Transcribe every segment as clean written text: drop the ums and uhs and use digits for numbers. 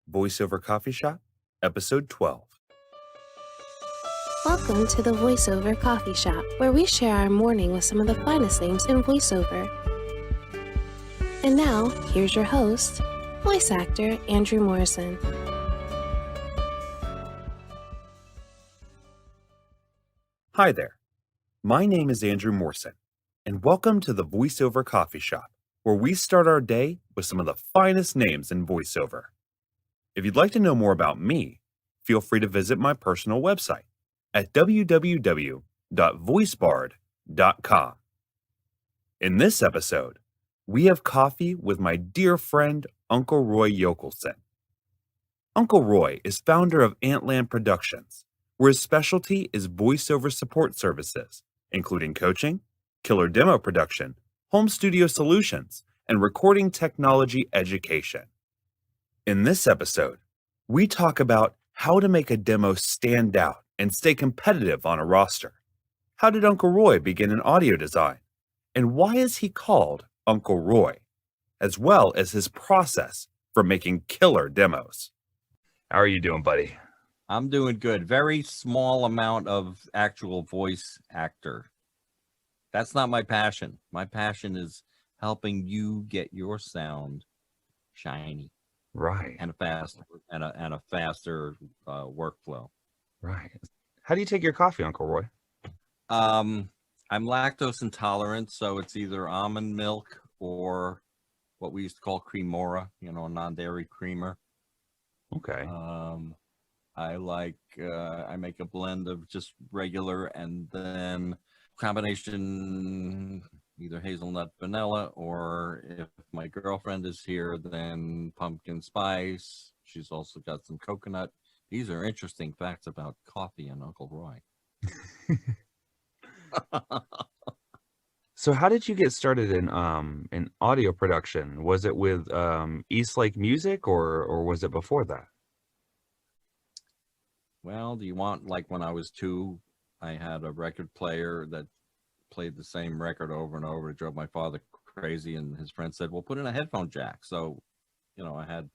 Voiceover Coffee Shop, Episode 12. Welcome to the Voiceover Coffee Shop, where we share our morning with some of the finest names in voiceover. And now, here's your host, voice actor Andrew Morrison. Hi there. My name is Andrew Morrison, and welcome to the Voiceover Coffee Shop, where we start our day with some of the finest names in voiceover. If you'd like to know more about me, feel free to visit my personal website at www.voicebard.com. In this episode, we have coffee with my dear friend, Uncle Roy Yokelson. Uncle Roy is founder of Antland Productions, where his specialty is voiceover support services, including coaching, killer demo production, home studio solutions, and recording technology education. In this episode, we talk about how to make a demo stand out and stay competitive on a roster. How did Uncle Roy begin in audio design? And why is he called Uncle Roy? As well as his process for making killer demos. How are you doing, buddy? I'm doing good. Very small amount of actual voice actor. That's not my passion. My passion is helping you get your sound shiny. Right. And a faster workflow. Right. How do you take your coffee, Uncle Roy? I'm lactose intolerant, so it's either almond milk or what we used to call cremora, a non-dairy creamer. Okay. I make a blend of just regular and then combination either hazelnut vanilla, or if my girlfriend is here, then pumpkin spice. She's also got some coconut. These are interesting facts about coffee and Uncle Roy. So how did you get started in audio production? Was it with East Lake Music or was it before that? Well, do you want, like when I was 2, I had a record player that played the same record over and over. It drove my father crazy, and his friend said, well, put in a headphone jack. So, I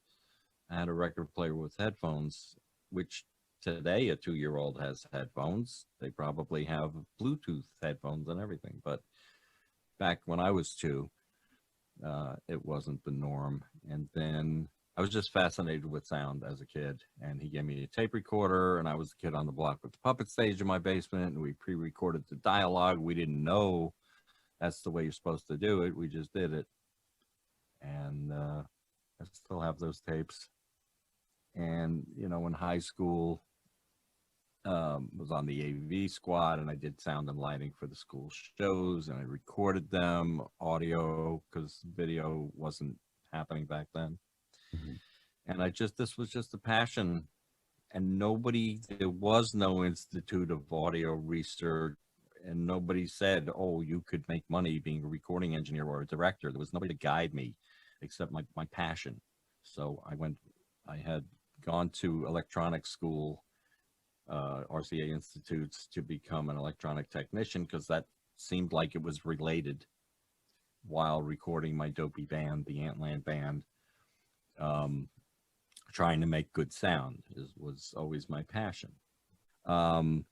had a record player with headphones, which today a 2-year-old has headphones. They probably have Bluetooth headphones and everything. But back when I was 2, it wasn't the norm. And then I was just fascinated with sound as a kid, and he gave me a tape recorder, and I was the kid on the block with the puppet stage in my basement, and we pre-recorded the dialogue. We didn't know that's the way you're supposed to do it. We just did it. And I still have those tapes. And, in high school, was on the AV squad, and I did sound and lighting for the school shows, and I recorded them audio because video wasn't happening back then. Mm-hmm. And this was just a passion, and there was no Institute of Audio Research, and nobody said, oh, you could make money being a recording engineer or a director. There was nobody to guide me except my passion. So I had gone to electronics school, RCA Institutes, to become an electronic technician because that seemed like it was related while recording my dopey band, the Antland band. Trying to make good sound was always my passion. So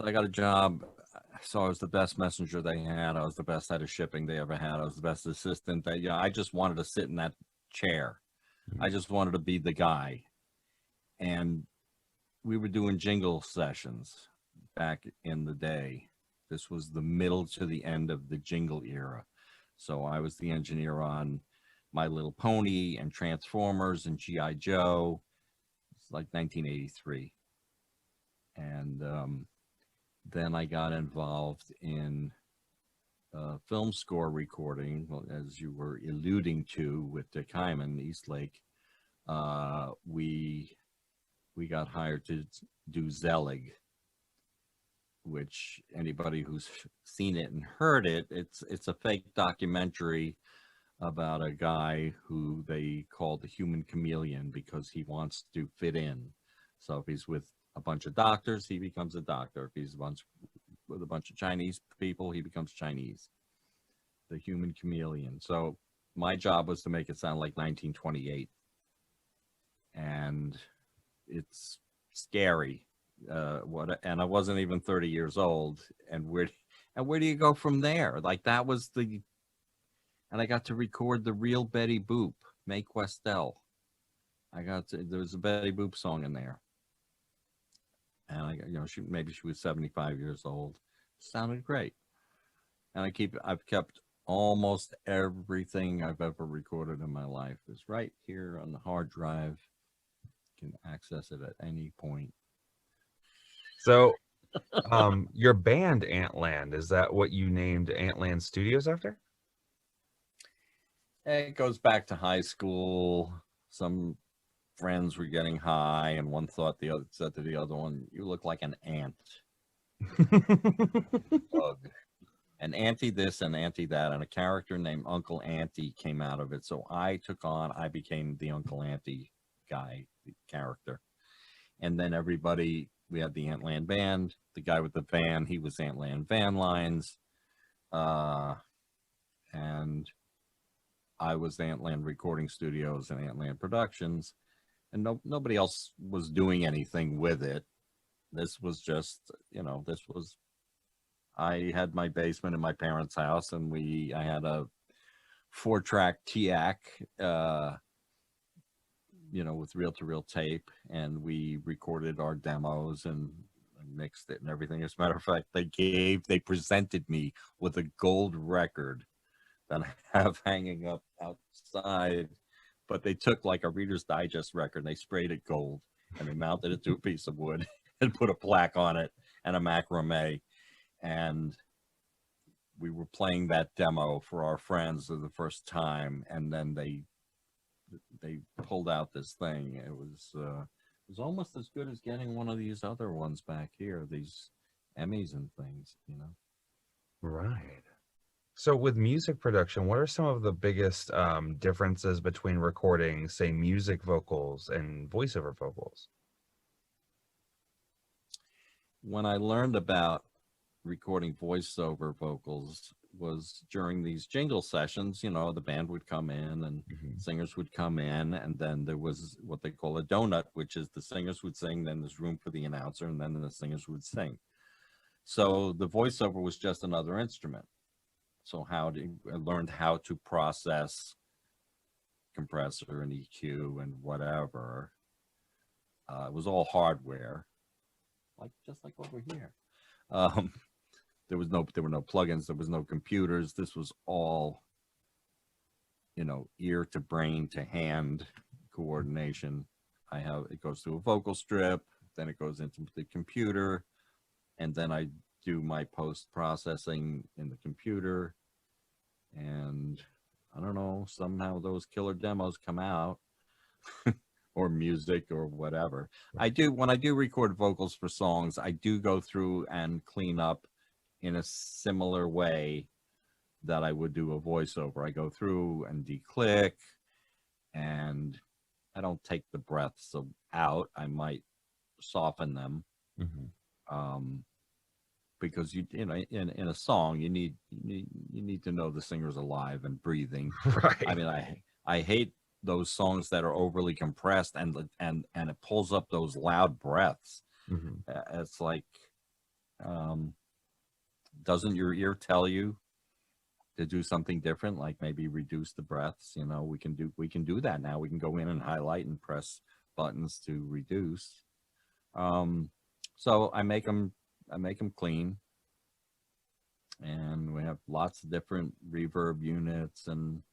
I got a job. So I was the best messenger they had. I was the best head of shipping they ever had. I was the best assistant. I just wanted to sit in that chair. I just wanted to be the guy. And we were doing jingle sessions back in the day. This was the middle to the end of the jingle era. So I was the engineer on My Little Pony and Transformers and G.I. Joe. It's like 1983. And then I got involved in film score recording, as you were alluding to with Dick Hyman, Eastlake. We got hired to do Zelig, which anybody who's seen it and heard it, it's a fake documentary about a guy who they call the human chameleon because he wants to fit in. So if he's with a bunch of doctors, he becomes a doctor. If he's with a bunch of Chinese people, he becomes Chinese. The human chameleon. So my job was to make it sound like 1928. And it's scary. And I wasn't even 30 years old. And where do you go from there? Like that was and I got to record the real Betty Boop, Mae Questel. There was a Betty Boop song in there. And maybe she was 75 years old. Sounded great. And I've kept almost everything I've ever recorded in my life is right here on the hard drive. You can access it at any point. So, your band Antland, is that what you named Antland Studios after? It goes back to high school. Some friends were getting high, and one said to the other one, "You look like an ant." Bug. An auntie this and auntie that, and a character named Uncle Auntie came out of it. So I became the Uncle Auntie guy, the character. And then we had the Antland Band. The guy with the van, he was Antland Van Lines. And I was Antland Recording Studios and Antland Productions. And nobody else was doing anything with it. This was just, I had my basement in my parents' house, and I had a 4-track TIAC, with reel-to-reel tape, and we recorded our demos and mixed it and everything. As a matter of fact, they presented me with a gold record that I have hanging up outside, but they took like a Reader's Digest record, and they sprayed it gold, and they mounted it to a piece of wood and put a plaque on it and a macrame. And we were playing that demo for our friends for the first time, and then they pulled out this thing. It was almost as good as getting one of these other ones back here, these Emmys and things, Right. So with music production, what are some of the biggest differences between recording, say, music vocals and voiceover vocals? When I learned about recording voiceover vocals was during these jingle sessions. The band would come in and singers would come in, and then there was what they call a donut, which is the singers would sing, then there's room for the announcer, and then the singers would sing. So the voiceover was just another instrument. So I learned how to process compressor and EQ and whatever. It was all hardware, just like over here. There were no plugins. There was no computers. This was all, ear to brain to hand coordination. It goes through a vocal strip, then it goes into the computer, and then I do my post processing in the computer. And I don't know, somehow those killer demos come out. Or music or whatever. When I do record vocals for songs, I do go through and clean up in a similar way that I would do a voiceover. I go through and declick, and I don't take the breaths out. I might soften them. Because in a song you need to know the singer's alive and breathing. Right. I mean, I hate those songs that are overly compressed and it pulls up those loud breaths. It's like, doesn't your ear tell you to do something different, like maybe reduce the breaths? We can do that now. We can go in and highlight and press buttons to reduce. So I make them clean, and we have lots of different reverb units and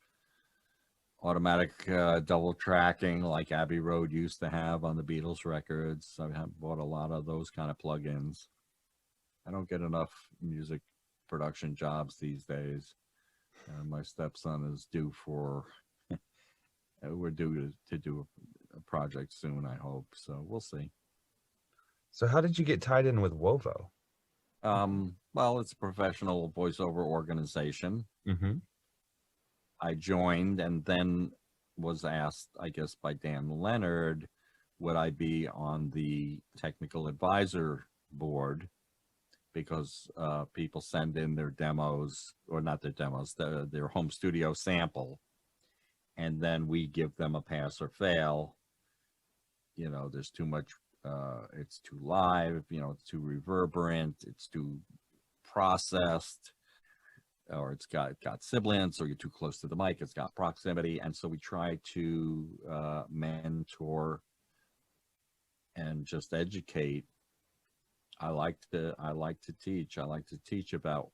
automatic double tracking like Abbey Road used to have on the Beatles records. I have bought a lot of those kind of plugins. I don't get enough music production jobs these days. My stepson is due for we're due to do a project soon, I hope. So we'll see. So how did you get tied in with Wovo? Well, it's a professional voiceover organization. I joined and then was asked, I guess, by Dan Leonard, would I be on the technical advisor board, because people send in their demos, or not their demos, their home studio sample, and then we give them a pass or fail, there's too much, it's too live, it's too reverberant, it's too processed, or it's got sibilance, or you're too close to the mic, it's got proximity. And so we try to mentor and just educate. I like to teach. I like to teach about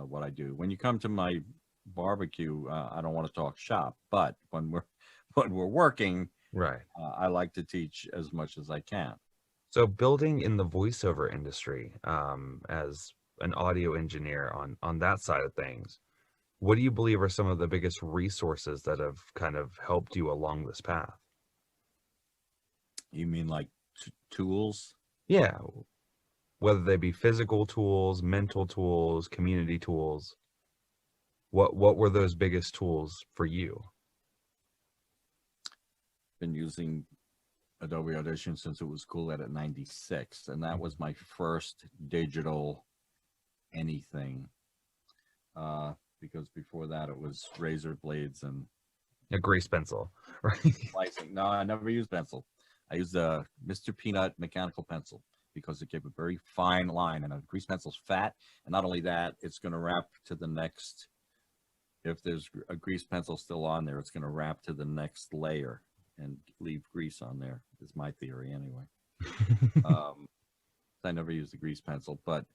what I do. When you come to my barbecue, I don't want to talk shop, but when we're working, Right. I like to teach as much as I can. So building in the voiceover industry, as an audio engineer on that side of things, what do you believe are some of the biggest resources that have kind of helped you along this path? You mean like tools? Yeah, whether they be physical tools, mental tools, community tools. What were those biggest tools for you? Been using Adobe Audition since it was cool at 96, and that was my first digital anything. Because before that it was razor blades and A grease pencil, right? slicing. No, I never used pencil. I used a Mr. Peanut mechanical pencil because it gave a very fine line, and a grease pencil's fat. And not only that, it's going to wrap to the next. If there's a grease pencil still on there, it's going to wrap to the next layer and leave grease on there. Is my theory anyway. I never used a grease pencil, but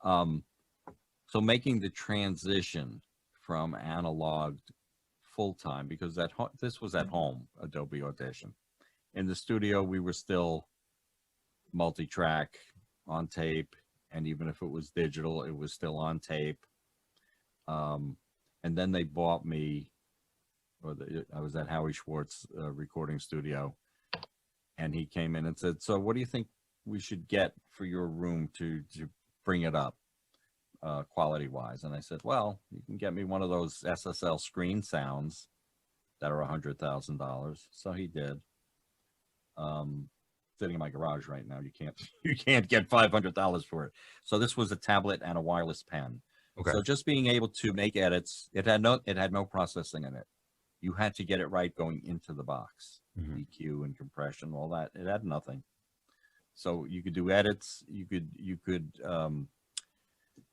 so making the transition from analog full time, because this was at home, Adobe Audition. In the studio, we were still multi-track on tape, and even if it was digital, it was still on tape. And then they bought me, I was at Howie Schwartz recording studio, and he came in and said, "So what do you think we should get for your room to bring it up quality wise?" And I said, "Well, you can get me one of those SSL screen sounds that are $100,000. So he did. Sitting in my garage right now. You can't get $500 for it. So this was a tablet and a wireless pen. Okay. So just being able to make edits, it had no processing in it. You had to get it right going into the box. Mhm. EQ and compression, all that. It had nothing. So you could do edits. You could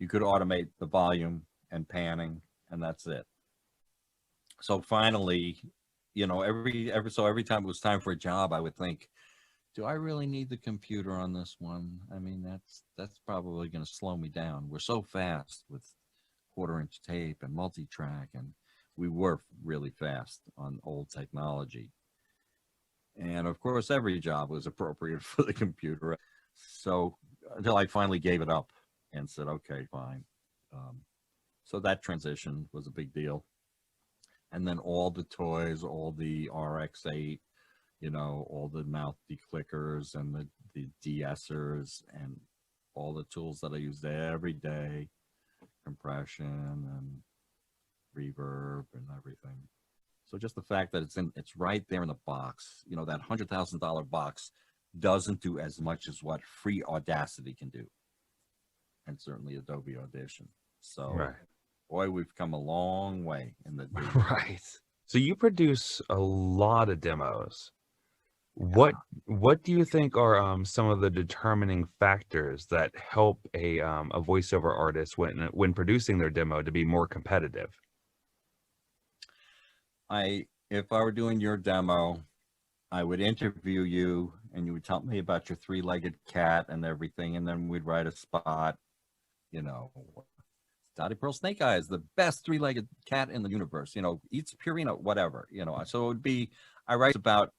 automate the volume and panning, and that's it. So finally, every time it was time for a job, I would think, do I really need the computer on this one? I mean, that's probably going to slow me down. We're so fast with 1/4-inch tape and multi-track, and we were really fast on old technology. And of course, every job was appropriate for the computer. So until I finally gave it up and said, okay, fine. So that transition was a big deal. And then all the toys, all the RX-8, all the mouth declickers and the de-essers and all the tools that I used every day, compression and reverb and everything. So just the fact that it's right there in the box, that $100,000 box doesn't do as much as what free Audacity can do, and certainly Adobe Audition. So, Right. Boy, we've come a long way in the Right. So you produce a lot of demos. What do you think are some of the determining factors that help a voiceover artist when producing their demo to be more competitive? If I were doing your demo, I would interview you and you would tell me about your 3-legged cat and everything, and then we'd write a spot, Dottie Pearl Snake Eye is the best 3-legged cat in the universe, eats Purina, whatever, So it would be, I write about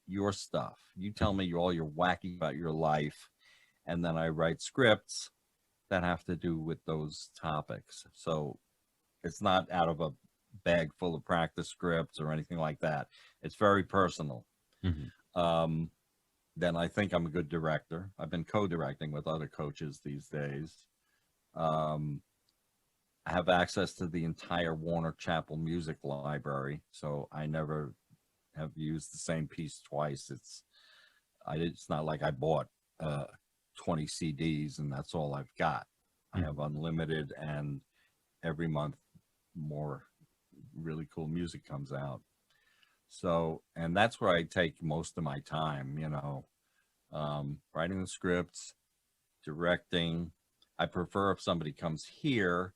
your stuff. You tell me all your wacky about your life, and then I write scripts that have to do with those topics. So it's not out of a bag full of practice scripts or anything like that. It's very personal. Mm-hmm. Then I think I'm a good director. I've been co-directing with other coaches these days. I have access to the entire Warner Chappell music library, so I never have used the same piece twice. It's not like I bought 20 CDs and that's all I've got. I have unlimited, and every month more really cool music comes out. So, and that's where I take most of my time, writing the scripts, directing. I prefer if somebody comes here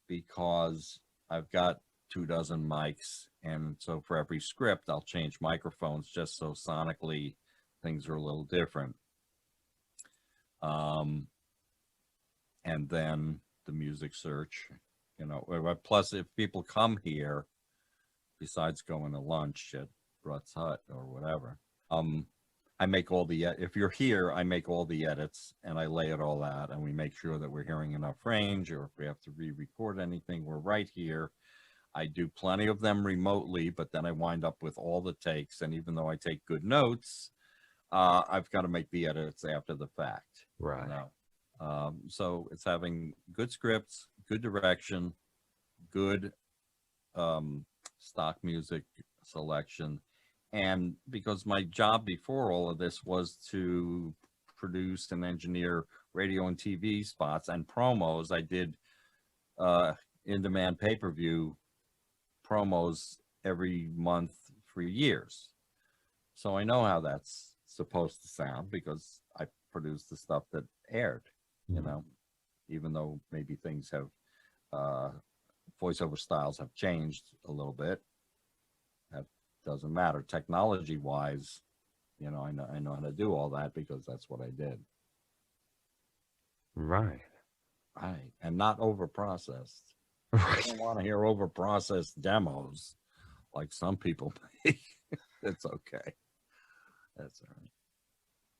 because I've got 24 mics. And so for every script, I'll change microphones just so sonically things are a little different. And then the music search, plus if people come here, besides going to lunch at Rutt's Hut or whatever, I make all the, if you're here, I make all the edits and I lay it all out and we make sure that we're hearing enough range, or if we have to re-record anything, we're right here. I do plenty of them remotely, but then I wind up with all the takes. And even though I take good notes, I've got to make the edits after the fact. Right. So it's having good scripts, good direction, good stock music selection. And because my job before all of this was to produce and engineer radio and TV spots and promos, I did in-demand pay-per-view promos every month for years. So I know how that's supposed to sound because I produced the stuff that aired, even though maybe things have, voiceover styles have changed a little bit. That doesn't matter. Technology wise, I know how to do all that because that's what I did. Right. Right. And not over processed. Right. I don't want to hear over processed demos like some people make. It's okay. That's all right.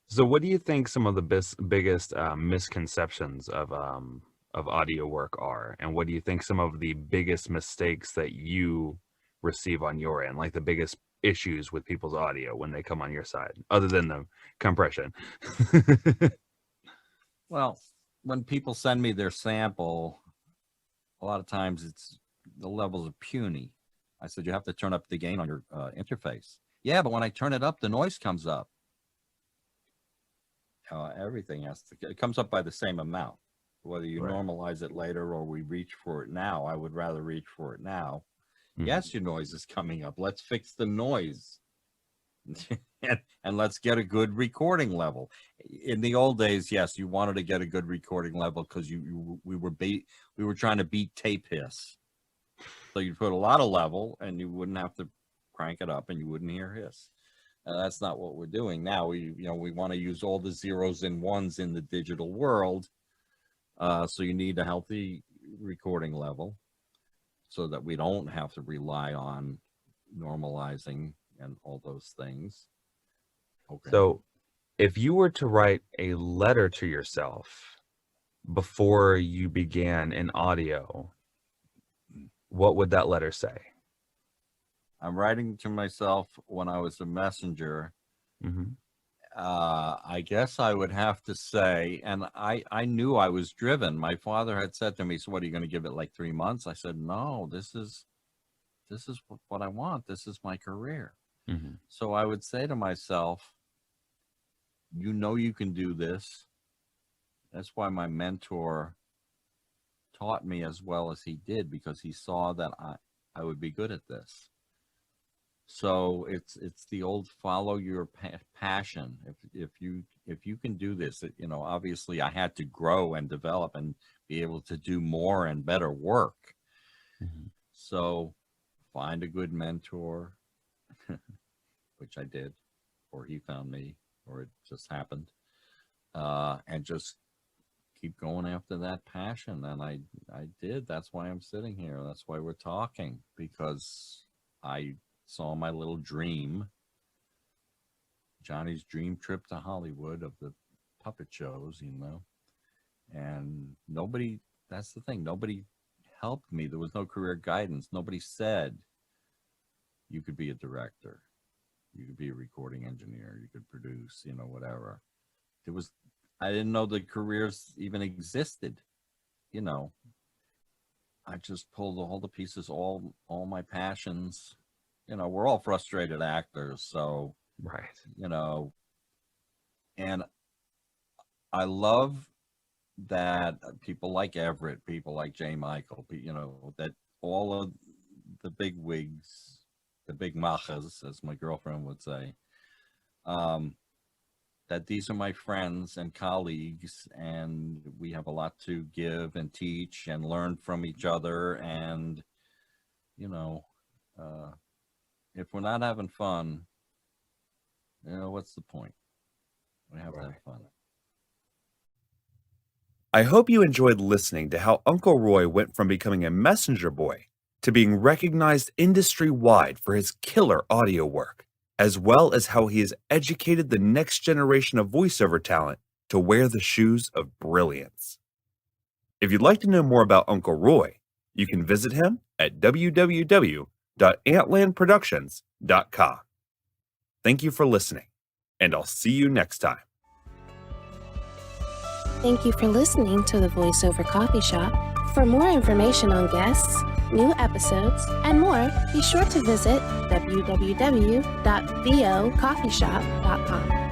So what do you think some of the biggest misconceptions of audio work are? And what do you think some of the biggest mistakes that you receive on your end, like the biggest issues with people's audio when they come on your side, other than the compression? Well, when people send me their sample, a lot of times the levels are puny. I said, you have to turn up the gain on your interface. Yeah, but when I turn it up, the noise comes up. Everything it comes up by the same amount. Whether you normalize it later or we reach for it now, I would rather reach for it now. Mm-hmm. Yes, your noise is coming up. Let's fix the noise. and let's get a good recording level. In the old days, yes, you wanted to get a good recording level because we were trying to beat tape hiss. So you put a lot of level and you wouldn't have to crank it up and you wouldn't hear hiss. That's not what we're doing now. We want to use all the zeros and ones in the digital world. So you need a healthy recording level so that we don't have to rely on normalizing and all those things. Okay. So if you were to write a letter to yourself before you began in audio, what would that letter say? I'm writing to myself when I was a messenger. Mm-hmm. I guess I would have to say, and I knew I was driven. My father had said to me, so what, are you going to give it like 3 months? I said, no, this is what I want. This is my career. Mm-hmm. So I would say to myself, you can do this. That's why my mentor taught me as well as he did, because he saw that I would be good at this. So it's the old follow your passion. If you can do this, obviously I had to grow and develop and be able to do more and better work. Mm-hmm. So find a good mentor, which I did, or he found me, or it just happened, and just keep going after that passion. And I did. That's why I'm sitting here. That's why we're talking, because I saw my little dream, Johnny's dream trip to Hollywood of the puppet shows, and that's the thing, nobody helped me. There was no career guidance. Nobody said you could be a director, you could be a recording engineer, you could produce, whatever. I didn't know the careers even existed. I just pulled all the pieces, all my passions. We're all frustrated actors, so right. And I love that people like Everett, people like J. Michael, that all of the big wigs the big machas, as my girlfriend would say, that these are my friends and colleagues, and we have a lot to give and teach and learn from each other. And, if we're not having fun, what's the point? We have to have fun. I hope you enjoyed listening to how Uncle Roy went from becoming a messenger boy to being recognized industry-wide for his killer audio work, as well as how he has educated the next generation of voiceover talent to wear the shoes of brilliance. If you'd like to know more about Uncle Roy, you can visit him at www.antlandproductions.com. Thank you for listening, and I'll see you next time. Thank you for listening to the Voiceover Coffee Shop. For more information on guests, new episodes, and more, be sure to visit www.vocoffeeshop.com.